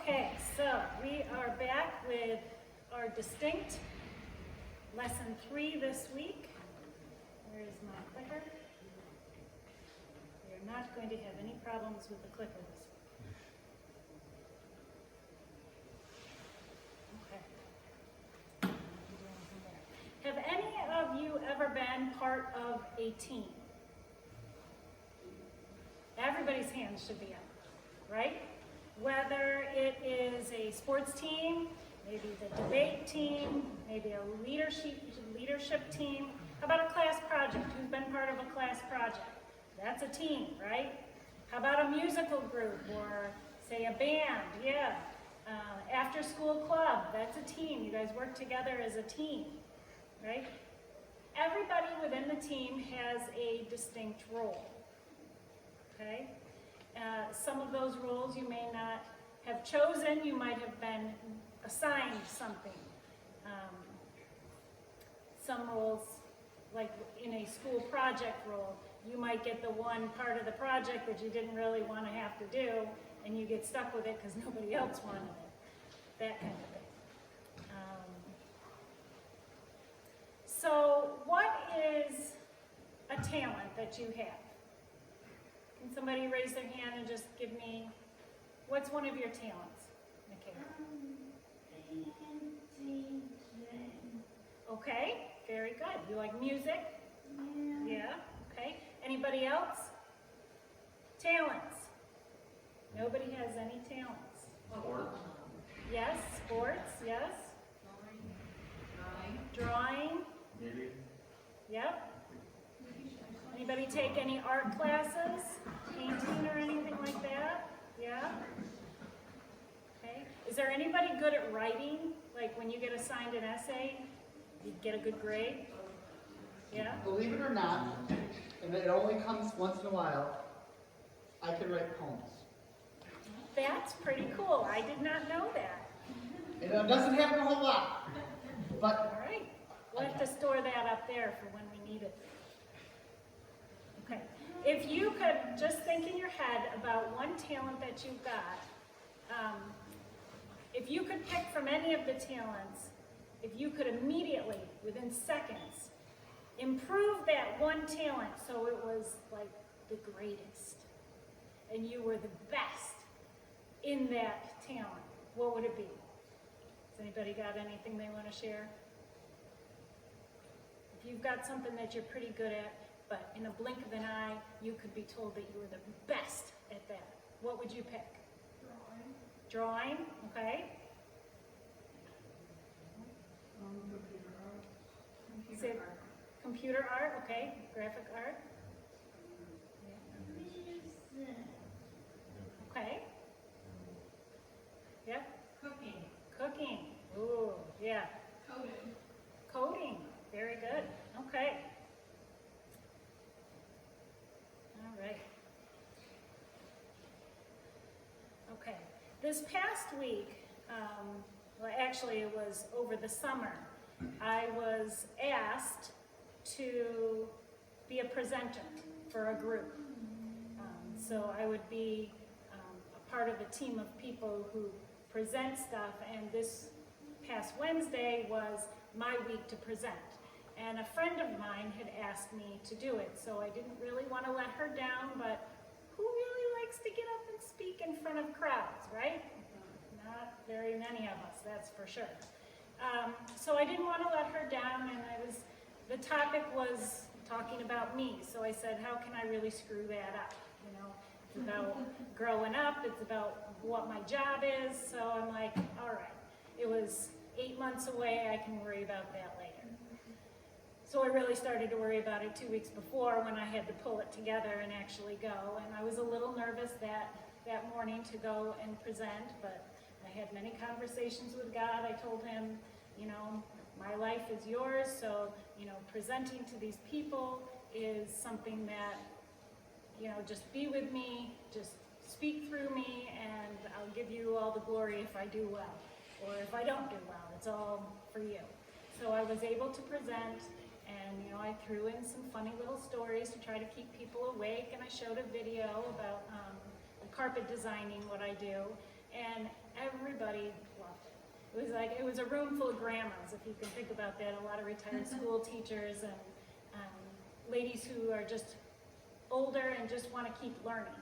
Okay, so we are back with our distinct lesson 3 this week. Where is my clicker? We are not going to have any problems with the clicker this week. Okay. Have any of you ever been part of a team? Everybody's hands should be up, right? Whether it is a sports team, maybe the debate team, maybe a leadership team. How about a class project? Who's been part of a class project? That's a team, right? How about a musical group or say a band? Yeah. After school club, that's a team. You guys work together as a team, right? Everybody within the team has a distinct role, okay? Some of those roles you may not have chosen, you might have been assigned something. Some roles, like in a school project role, you might get the one part of the project that you didn't really want to have to do, and you get stuck with it because nobody else wanted it. That kind of thing. So what is a talent that you have? Can somebody raise their hand and just give me, what's one of your talents, Michaela? Okay, very good. You like music? Yeah, okay. Anybody else? Talents? Nobody has any talents. Sports. Yes, sports, yes. Drawing? Maybe. Yep. Anybody take any art classes? Painting or anything like that? Yeah? Okay. Is there anybody good at writing? Like when you get assigned an essay, you get a good grade? Yeah? Believe it or not, and it only comes once in a while, I can write poems. That's pretty cool. I did not know that. And it doesn't happen a whole lot, but All right. We'll have to store that up there for when we need it. Okay. If you could just think in your head about one talent that you've got, if you could pick from any of the talents, if you could immediately, within seconds, improve that one talent so it was like the greatest, and you were the best in that talent, what would it be? Has anybody got anything they want to share? If you've got something that you're pretty good at, but in a blink of an eye, you could be told that you were the best at that, what would you pick? Drawing, okay. Computer art. Computer art, okay. Graphic art. Okay. Yeah. Cooking. Cooking. Ooh, yeah. Coding. Coding. Very good. Okay. All right. Okay. This past week, well, actually it was over the summer, I was asked to be a presenter for a group. So I would be a part of a team of people who present stuff, and this past Wednesday was my week to present. And a friend of mine had asked me to do it, so I didn't really want to let her down, but who really likes to get up and speak in front of crowds, right? Not very many of us, that's for sure. So I didn't want to let her down, and the topic was talking about me, so I said, how can I really screw that up? You know, it's about growing up, it's about what my job is, so I'm like, all right, it was 8 months away, I can worry about that later. So I really started to worry about it 2 weeks before when I had to pull it together and actually go, and I was a little nervous that morning to go and present, but I had many conversations with God. I told him, you know, my life is yours, so, you know, presenting to these people is something that, you know, just be with me, just speak through me, and I'll give you all the glory if I do well, or if I don't do well, it's all for you. So I was able to present, and, you know, I threw in some funny little stories to try to keep people awake, and I showed a video about carpet designing, what I do, and everybody loved it. It was a room full of grandmas, if you can think about that, a lot of retired school teachers and ladies who are just older and just want to keep learning.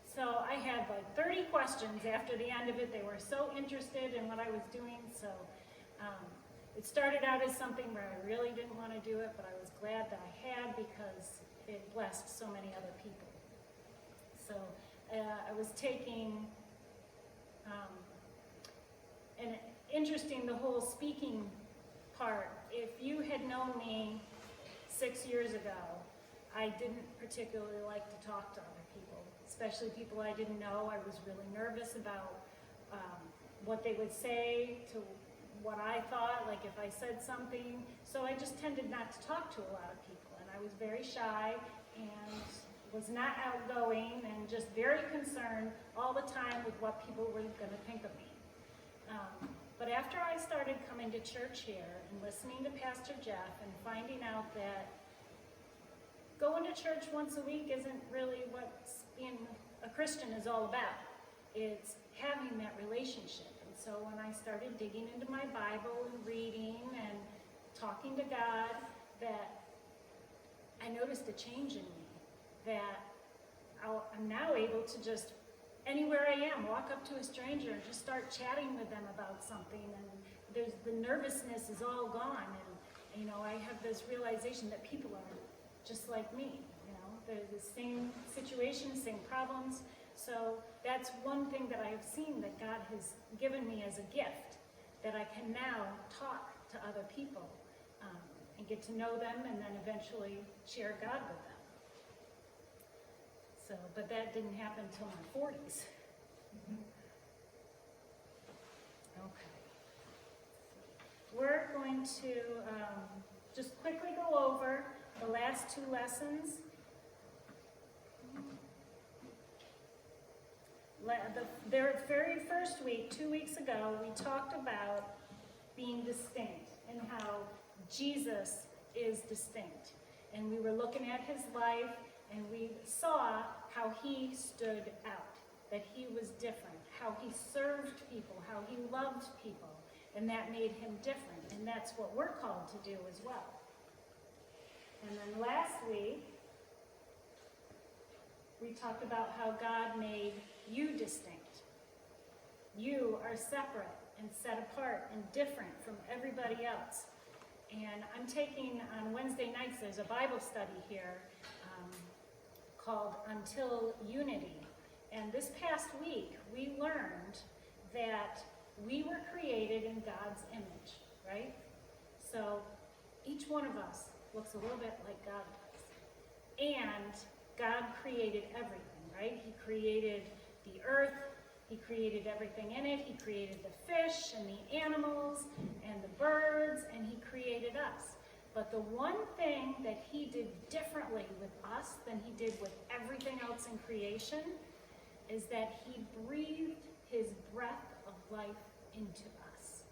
So I had like 30 questions after the end of it. They were so interested in what I was doing. So it started out as something where I really didn't want to do it, but I was glad that I had because it blessed so many other people. So I was taking, and interesting, the whole speaking part. If you had known me 6 years ago, I didn't particularly like to talk to other people, especially people I didn't know. I was really nervous about what they would say to what I thought, like if I said something. So I just tended not to talk to a lot of people, and I was very shy and was not outgoing and just very concerned all the time with what people were going to think of me. But after I started coming to church here and listening to Pastor Jeff and finding out that going to church once a week isn't really what being a Christian is all about. It's having that relationship. And so when I started digging into my Bible and reading and talking to God, that I noticed a change in me, that I'm now able to just, anywhere I am, walk up to a stranger and just start chatting with them about something, and the nervousness is all gone, and you know, I have this realization that people are just like me, you know, they're the same situations, same problems. So that's one thing that I have seen that God has given me as a gift, that I can now talk to other people and get to know them, and then eventually share God with them. So, but that didn't happen until my 40s. Okay. We're going to just quickly go over the last two lessons. The very first week, 2 weeks ago, we talked about being distinct and how Jesus is distinct. And we were looking at his life, and we saw how he stood out, that he was different, how he served people, how he loved people, and that made him different. And that's what we're called to do as well. And then last week, we talked about how God made you distinct. You are separate and set apart and different from everybody else. And I'm taking, on Wednesday nights, there's a Bible study here called Until Unity. And this past week, we learned that we were created in God's image, right? So each one of us looks a little bit like God does. And God created everything, right? He created the earth, he created everything in it, he created the fish and the animals and the birds, and he created us. But the one thing that he did differently with us than he did with everything else in creation is that he breathed his breath of life into us.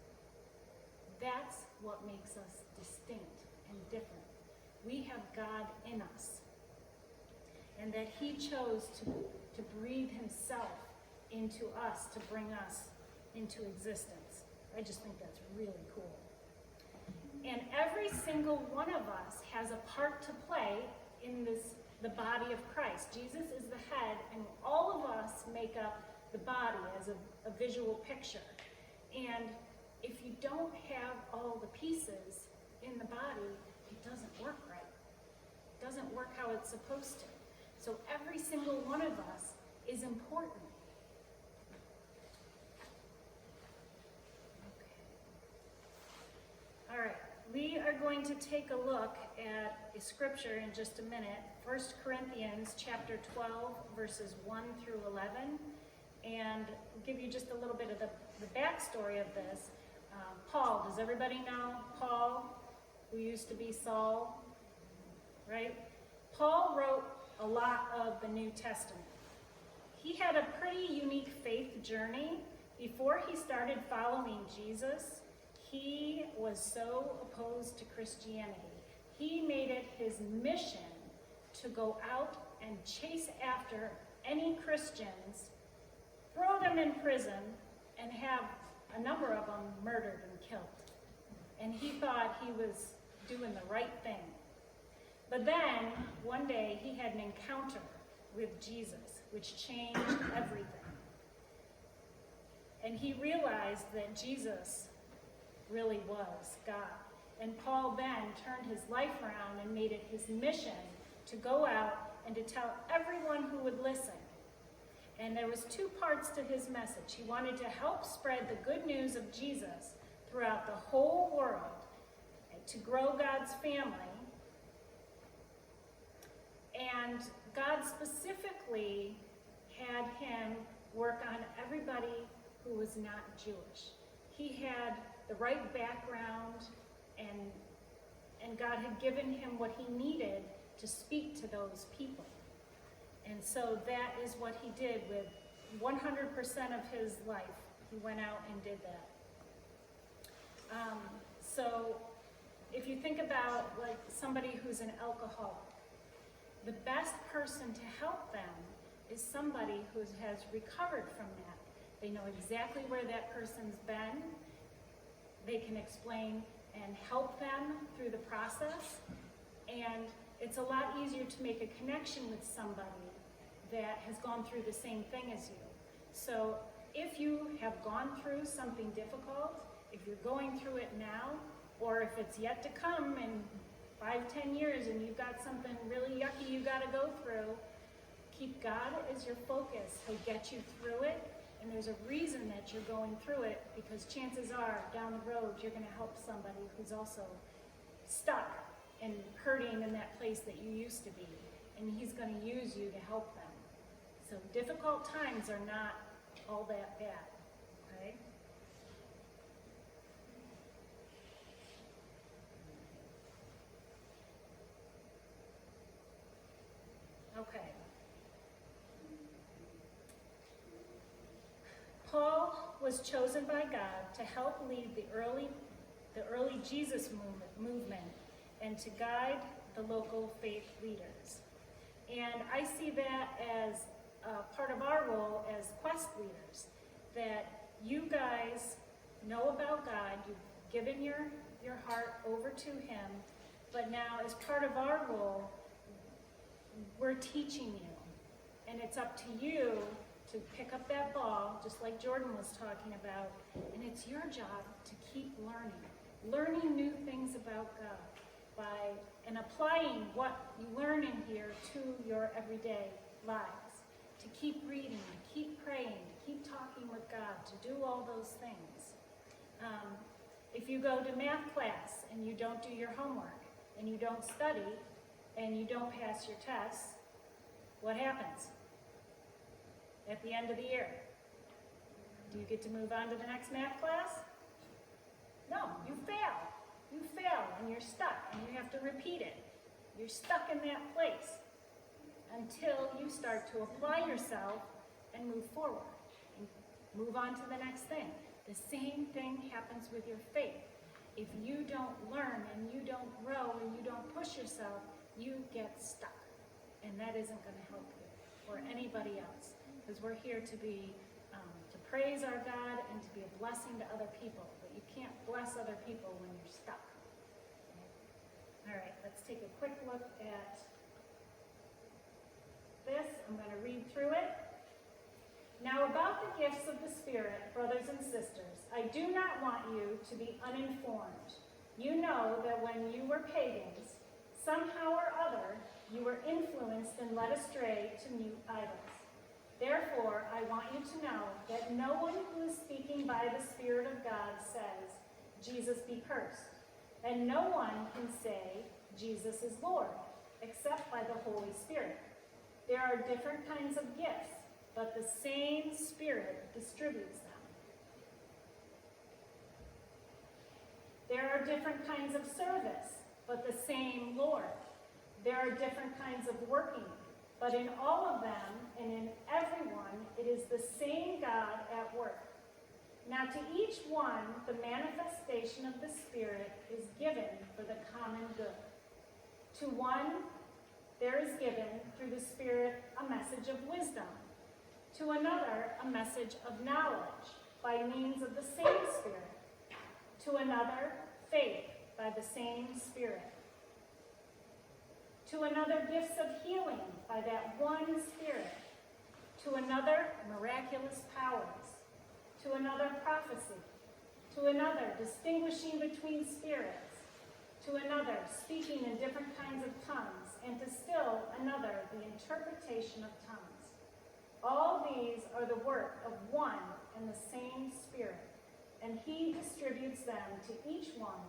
That's what makes us distinct and different. We have God in us. And that he chose to breathe himself into us, to bring us into existence. I just think that's really cool. And every single one of us has a part to play in the body of Christ. Jesus is the head, and all of us make up the body as a visual picture. And if you don't have all the pieces in the body, it doesn't work right. It doesn't work how it's supposed to. So every single one of us is important. Okay. All right, we are going to take a look at a scripture in just a minute. 1 Corinthians chapter 12, verses 1 through 11. And I'll give you just a little bit of the backstory of this. Paul, does everybody know Paul, who used to be Saul? Right? Paul wrote a lot of the New Testament. He had a pretty unique faith journey. Before he started following Jesus, he was so opposed to Christianity. He made it his mission to go out and chase after any Christians, throw them in prison, and have a number of them murdered and killed. And he thought he was doing the right thing. But then, one day, he had an encounter with Jesus, which changed everything. And he realized that Jesus really was God. And Paul then turned his life around and made it his mission to go out and to tell everyone who would listen. And there was two parts to his message. He wanted to help spread the good news of Jesus throughout the whole world, to grow God's family. And God specifically had him work on everybody who was not Jewish. He had the right background, and God had given him what he needed to speak to those people. And so that is what he did with 100% of his life. He went out and did that. So if you think about like somebody who's an alcoholic, the best person to help them is somebody who has recovered from that. They know exactly where that person's been. They can explain and help them through the process. And it's a lot easier to make a connection with somebody that has gone through the same thing as you. So if you have gone through something difficult, if you're going through it now, or if it's yet to come in 5-10 years and you've got something really yucky you got to go through, keep God as your focus. He'll get you through it, and there's a reason that you're going through it, because chances are down the road you're going to help somebody who's also stuck and hurting in that place that you used to be, and he's going to use you to help them. So difficult times are not all that bad, okay? Okay. Paul was chosen by God to help lead the early Jesus movement and to guide the local faith leaders. And I see that as part of our role as quest leaders, that you guys know about God, you've given your heart over to him, but now as part of our role, we're teaching you. And it's up to you to pick up that ball, just like Jordan was talking about, and it's your job to keep learning new things about God and applying what you learn in here to your everyday lives. To keep reading, to keep praying, to keep talking with God, to do all those things. If you go to math class and you don't do your homework, and you don't study, and you don't pass your tests, what happens at the end of the year? Do you get to move on to the next math class? No, you fail. You fail, and you're stuck, and you have to repeat it. You're stuck in that place until you start to apply yourself and move forward and move on to the next thing. The same thing happens with your faith. If you don't learn and you don't grow and you don't push yourself, you get stuck. And that isn't going to help you or anybody else, because we're here to be to praise our God and to be a blessing to other people. But you can't bless other people when you're stuck. All right, let's take a quick look at this. I'm going to read through it. Now about the gifts of the Spirit, brothers and sisters, I do not want you to be uninformed. You know that when you were pagans, somehow or other, you were influenced and led astray to mute idols. Therefore, I want you to know that no one who is speaking by the Spirit of God says, Jesus be cursed. And no one can say, Jesus is Lord, except by the Holy Spirit. There are different kinds of gifts, but the same Spirit distributes them. There are different kinds of service, but the same Lord. There are different kinds of working, but in all of them and in everyone, it is the same God at work. Now to each one, the manifestation of the Spirit is given for the common good. To one, there is given through the Spirit a message of wisdom. To another, a message of knowledge by means of the same Spirit. To another, faith by the same Spirit. To another, gifts of healing by that one Spirit. To another, miraculous powers. To another, prophecy. To another, distinguishing between spirits. To another, speaking in different kinds of tongues. And to still another, the interpretation of tongues. All these are the work of one and the same Spirit, and he distributes them to each one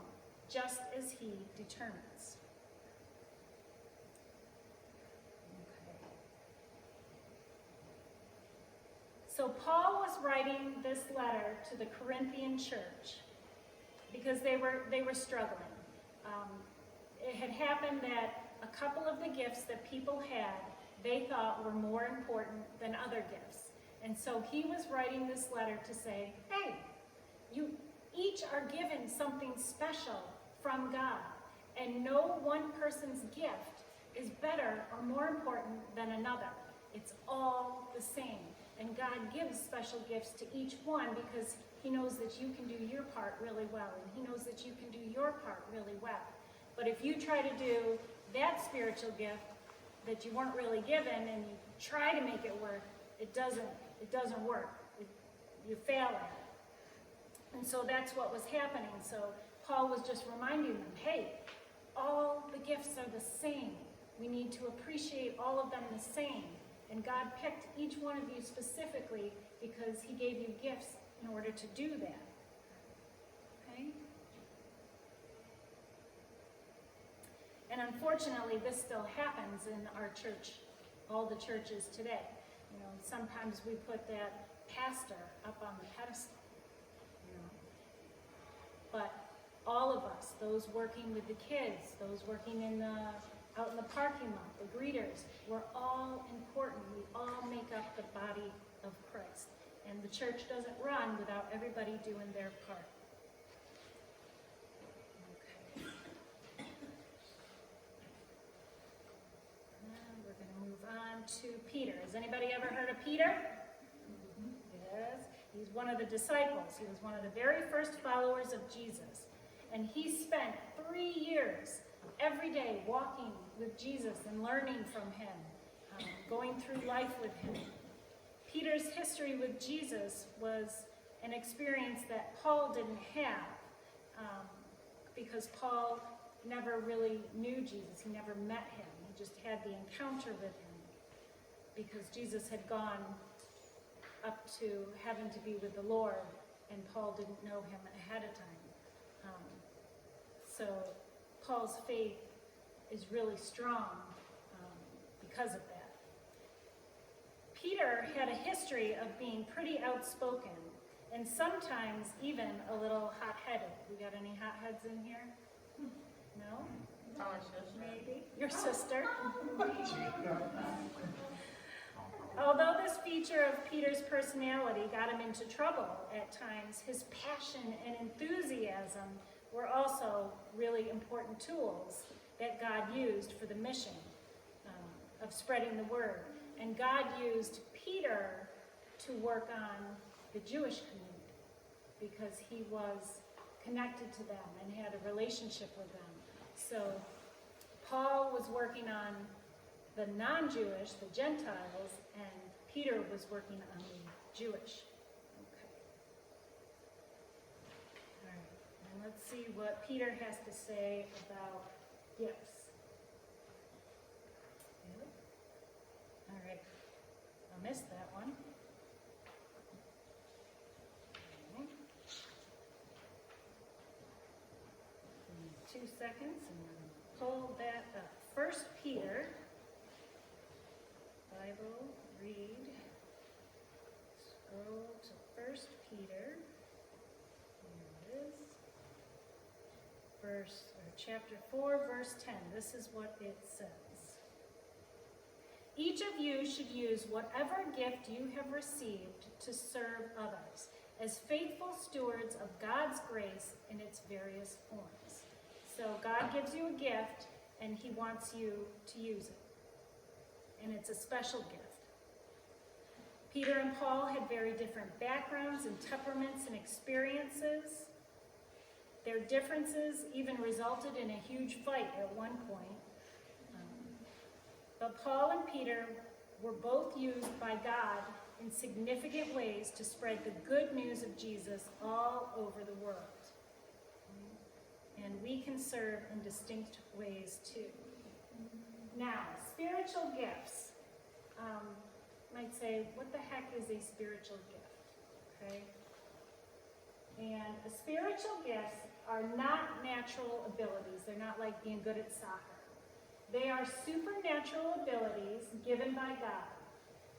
just as he determines. Okay. So Paul was writing this letter to the Corinthian church because they were struggling. It had happened that a couple of the gifts that people had, they thought were more important than other gifts. And so he was writing this letter to say, hey, you each are given something special from God. And no one person's gift is better or more important than another. It's all the same. And God gives special gifts to each one because he knows that you can do your part really well. And he knows that you can do your part really well. But if you try to do that spiritual gift that you weren't really given and you try to make it work, it doesn't work. You fail at it. And so that's what was happening. So Paul was just reminding them, hey, all the gifts are the same. We need to appreciate all of them the same. And God picked each one of you specifically because he gave you gifts in order to do that. Okay? And unfortunately, this still happens in our church, all the churches today. You know, sometimes we put that pastor up on the pedestal, you know. But all of us, those working with the kids, those working out in the parking lot, the greeters, we're all important. We all make up the body of Christ. And the church doesn't run without everybody doing their part. Okay. Now we're going to move on to Peter. Has anybody ever heard of Peter? Yes. He's one of the disciples. He was one of the very first followers of Jesus. And he spent 3 years every day walking with Jesus and learning from him, going through life with him. Peter's history with Jesus was an experience that Paul didn't have because Paul never really knew Jesus. He never met him. He just had the encounter with him because Jesus had gone up to heaven to be with the Lord, and Paul didn't know him ahead of time. So Paul's faith is really strong because of that. Peter had a history of being pretty outspoken and sometimes even a little hot-headed. We got any hotheads in here? No? Our sister. Maybe. Your sister? Although this feature of Peter's personality got him into trouble at times, his passion and enthusiasm were also really important tools that God used for the mission of spreading the word. And God used Peter to work on the Jewish community because he was connected to them and had a relationship with them. So Paul was working on the non-Jewish, the Gentiles, and Peter was working on the Jewish. Okay. All right. And let's see what Peter has to say about gifts. Yep. All right. I missed that one. Okay. 2 seconds, and we're going to pull that up. 1 Peter, Bible, read, scroll to 1 Peter, here it is, chapter 4, verse 10. This is what it says. Each of you should use whatever gift you have received to serve others, as faithful stewards of God's grace in its various forms. So God gives you a gift, and he wants you to use it. And it's a special gift. Peter and Paul had very different backgrounds and temperaments and experiences. Their differences even resulted in a huge fight at one point. But Paul and Peter were both used by God in significant ways to spread the good news of Jesus all over the world. And we can serve in distinct ways too. Now, spiritual gifts. Might say, what the heck is a spiritual gift? Okay? And the spiritual gifts are not natural abilities. They're not like being good at soccer. They are supernatural abilities given by God.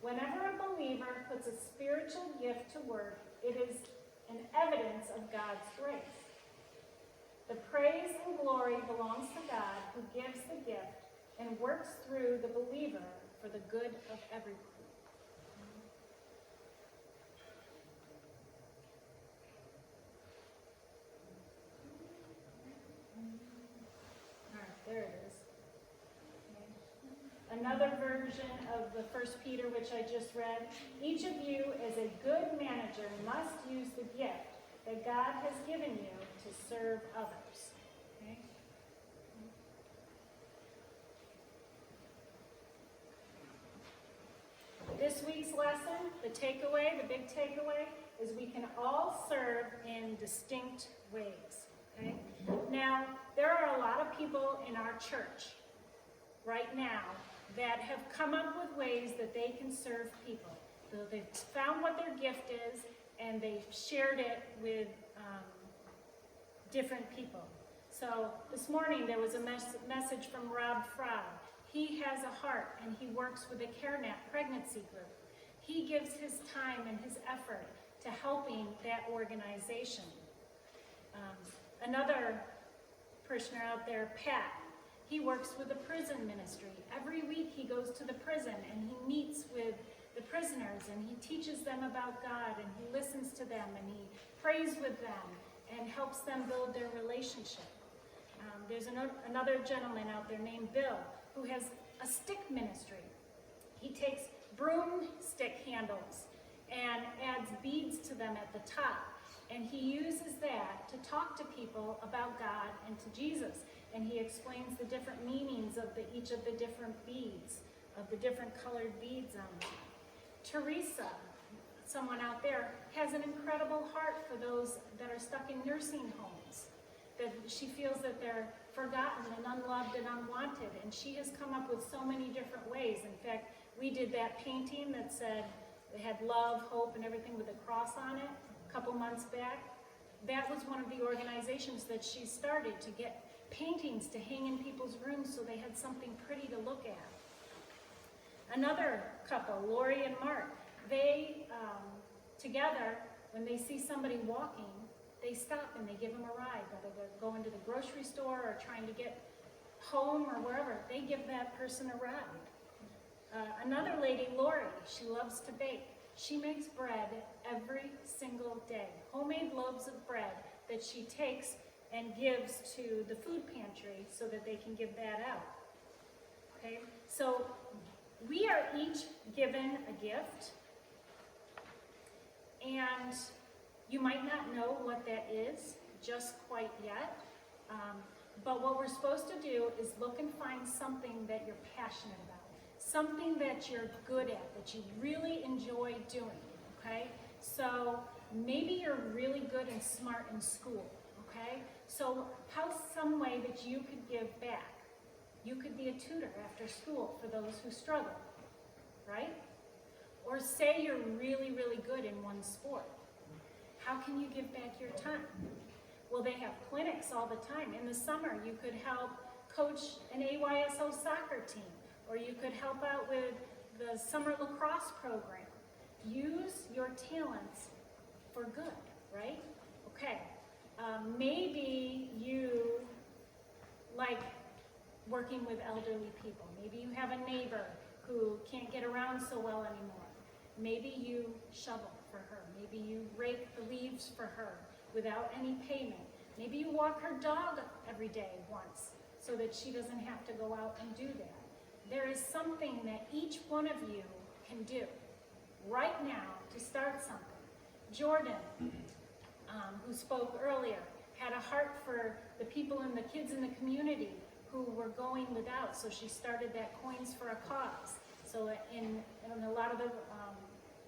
Whenever a believer puts a spiritual gift to work, it is an evidence of God's grace. The praise and glory belongs to God, who gives the gift and works through the believer for the good of everyone. All right, there it is. Okay. Another version of the 1 Peter, which I just read. Each of you, as a good manager, must use the gift that God has given you to serve others. Okay? This week's lesson, the takeaway, the big takeaway, is we can all serve in distinct ways. Okay? Now, there are a lot of people in our church right now that have come up with ways that they can serve people. So they've found what their gift is, and they've shared it with different people. So this morning there was a message from Rob Fry. He has a heart, and he works with the CareNet pregnancy group. He gives his time and his effort to helping that organization. Another parishioner out there, Pat, he works with the prison ministry. Every week he goes to the prison and he meets with the prisoners and he teaches them about God and he listens to them and he prays with them and helps them build their relationship. There's another gentleman out there named Bill who has a stick ministry. He takes broomstick handles and adds beads to them at the top. And he uses that to talk to people about God and to Jesus. And he explains the different meanings of each of the different beads, of the different colored beads on them. Teresa, someone out there, has an incredible heart for those that are stuck in nursing homes. That she feels that they're forgotten and unloved and unwanted. And she has come up with so many different ways. In fact, we did that painting that said, they had love, hope, and everything with a cross on it a couple months back. That was one of the organizations that she started to get paintings to hang in people's rooms so they had something pretty to look at. Another couple, Lori and Mark, they together, when they see somebody walking, they stop and they give them a ride, whether they're going to the grocery store or trying to get home or wherever. They give that person a ride. Another lady, Lori, she loves to bake. She makes bread every single day, homemade loaves of bread that she takes and gives to the food pantry so that they can give that out. Okay, so we are each given a gift, and you might not know what that is just quite yet, but what we're supposed to do is look and find something that you're passionate about. Something that you're good at, that you really enjoy doing, okay? So maybe you're really good and smart in school, okay? So how's some way that you could give back? You could be a tutor after school for those who struggle, right? Or say you're really, really good in one sport. How can you give back your time? Well, they have clinics all the time. In the summer, you could help coach an AYSO soccer team. Or you could help out with the summer lacrosse program. Use your talents for good, right? Okay, maybe you like working with elderly people. Maybe you have a neighbor who can't get around so well anymore. Maybe you shovel for her. Maybe you rake the leaves for her without any payment. Maybe you walk her dog every day once so that she doesn't have to go out and do that. There is something that each one of you can do, right now to start something. Jordan, who spoke earlier, had a heart for the people and the kids in the community who were going without, so she started that Coins for a Cause. So in a lot of the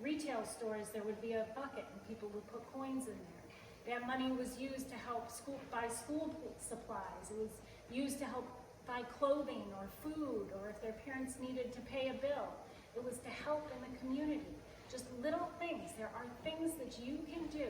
retail stores, there would be a bucket and people would put coins in there. That money was used to help buy school supplies. It was used to help buy clothing or food, or if their parents needed to pay a bill. It was to help in the community. Just little things. There are things that you can do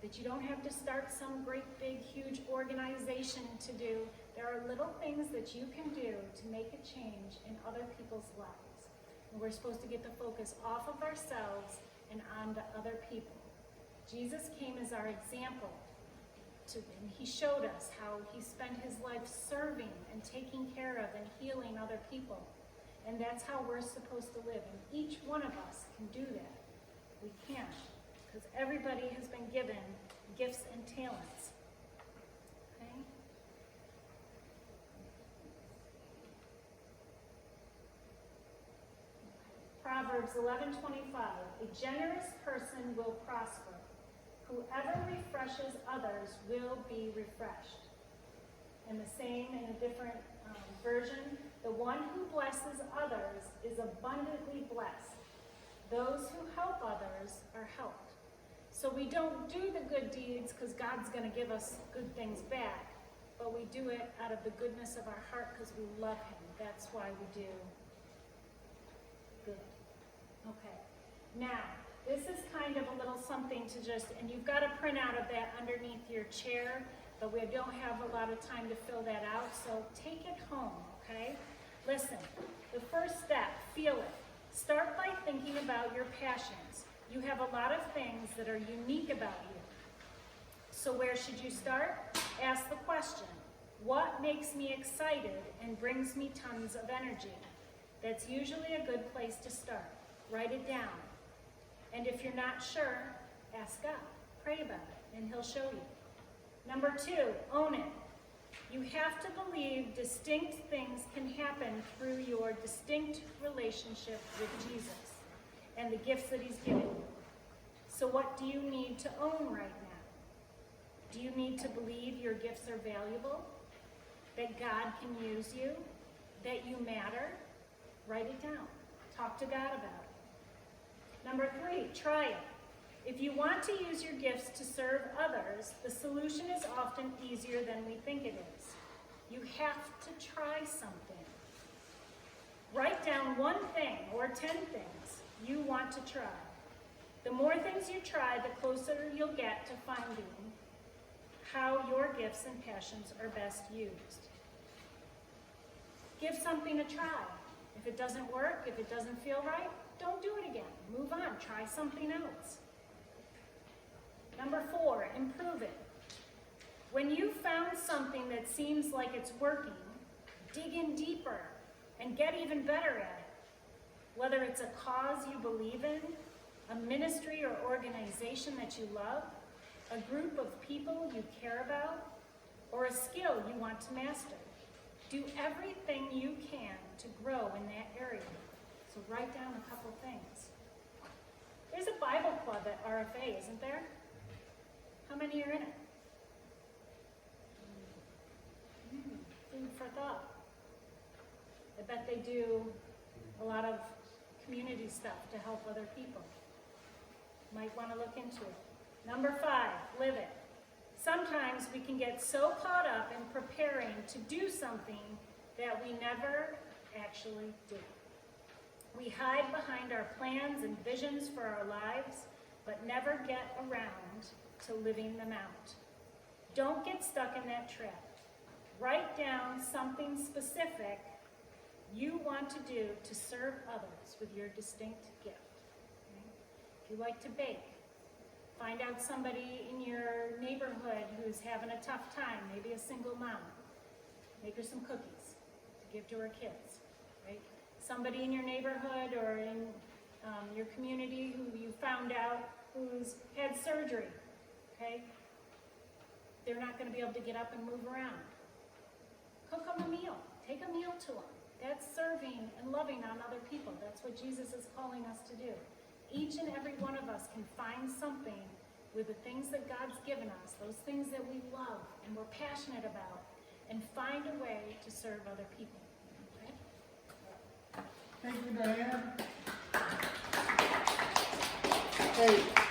that you don't have to start some great big huge organization to do. There are little things that you can do to make a change in other people's lives. And we're supposed to get the focus off of ourselves and onto other people. Jesus came as our example, and he showed us how he spent his life serving and taking care of and healing other people. And that's how we're supposed to live. And each one of us can do that. We can, because everybody has been given gifts and talents. Okay? Proverbs 11:25, a generous person will prosper. Whoever refreshes others will be refreshed. And the same in a different version, the one who blesses others is abundantly blessed. Those who help others are helped. So we don't do the good deeds because God's going to give us good things back, but we do it out of the goodness of our heart because we love him. That's why we do good. Okay. Now, this is kind of a little something to just, and you've got a printout of that underneath your chair, but we don't have a lot of time to fill that out, so take it home, okay? Listen, the first step, feel it. Start by thinking about your passions. You have a lot of things that are unique about you. So where should you start? Ask the question, what makes me excited and brings me tons of energy? That's usually a good place to start. Write it down. And if you're not sure, ask God. Pray about it, and he'll show you. Number 2, own it. You have to believe distinct things can happen through your distinct relationship with Jesus and the gifts that he's given you. So what do you need to own right now? Do you need to believe your gifts are valuable? That God can use you? That you matter? Write it down. Talk to God about it. Number 3, try it. If you want to use your gifts to serve others, the solution is often easier than we think it is. You have to try something. Write down one thing or 10 things you want to try. The more things you try, the closer you'll get to finding how your gifts and passions are best used. Give something a try. If it doesn't work, if it doesn't feel right, don't do it again. Move on. Try something else. Number 4, improve it. When you've found something that seems like it's working, dig in deeper and get even better at it. Whether it's a cause you believe in, a ministry or organization that you love, a group of people you care about, or a skill you want to master. Do everything you can to grow in that area. So write down a couple things. There's a Bible club at RFA, isn't there? How many are in it? Food for thought. I bet they do a lot of community stuff to help other people. Might want to look into it. Number 5, live it. Sometimes we can get so caught up in preparing to do something that we never actually do. We hide behind our plans and visions for our lives, but never get around to living them out. Don't get stuck in that trap. Write down something specific you want to do to serve others with your distinct gift. Okay? If you like to bake, find out somebody in your neighborhood who's having a tough time, maybe a single mom. Make her some cookies to give to her kids, right? Somebody in your neighborhood or in your community who you found out who's had surgery, okay? They're not going to be able to get up and move around. Cook them a meal. Take a meal to them. That's serving and loving on other people. That's what Jesus is calling us to do. Each and every one of us can find something with the things that God's given us, those things that we love and we're passionate about, and find a way to serve other people. Okay? Thank you, Diane. Hey,